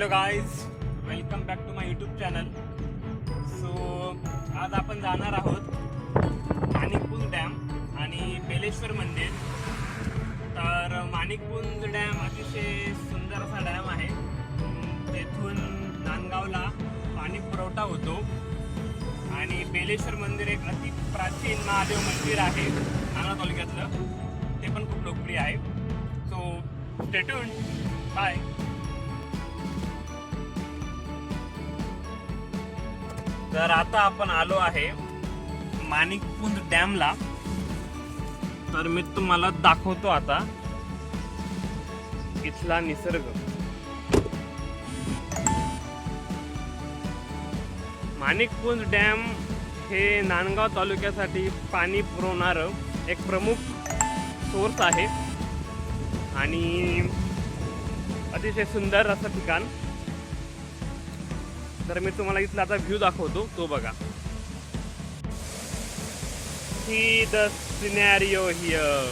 Hello guys, welcome back to my YouTube channel. So आज आपण जाणार आहोत माणिकपुंज डॅम आणि बेलेश्वर मंदिर. तर माणिकपुंज डॅम अतिशय सुंदर असा डॅम आहे. तेथून नांदगावला पाणी पुरवठा होतो. आणि बेलेश्वर मंदिर एक अति प्राचीन महादेव मंदिर आहे नांदगाव तालुक्यातलं. ते पण खूप लोकप्रिय आहे. So stay tuned. बाय. तर आता आपण आलो आहे माणिकपुंज डॅमला. तर मी तुम्हाला दाखवतो आता इथला निसर्ग. माणिकपुंज डॅम हे नांदगाव तालुक्यासाठी पाणी पुरवणारं एक प्रमुख सोर्स आहे आणि अतिशय सुंदर असं ठिकाण. तर मी तुम्हाला इथला आता व्ह्यू दाखवतो, तो बघा. See the scenario here.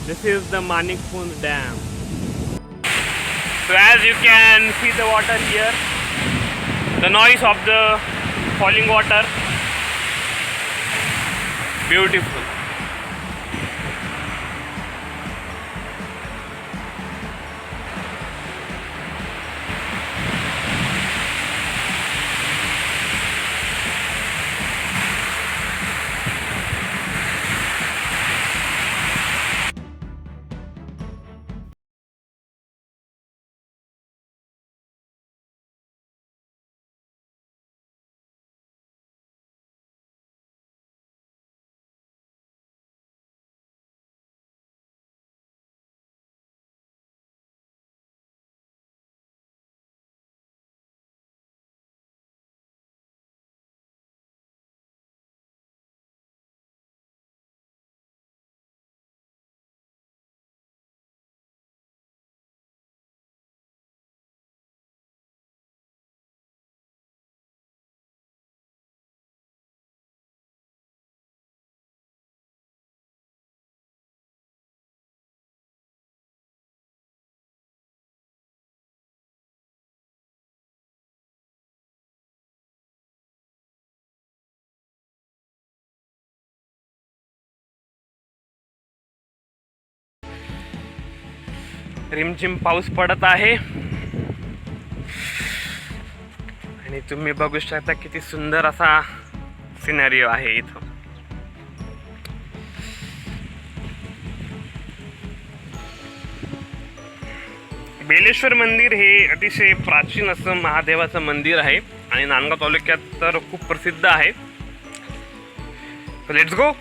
This is the Manikpund Dam. So as you can see the water here, the noise of the falling water, beautiful. रिमझिम पाऊस पडत आहे आणि तुम्ही बघू शकता किती सुंदर असा सिनेरिओ आहे इथं. बेलेश्वर मंदिर हे अतिशय प्राचीन असं महादेवाचं मंदिर आहे आणि नांदगाव तालुक्यात तर खूप प्रसिद्ध आहे. Let's go.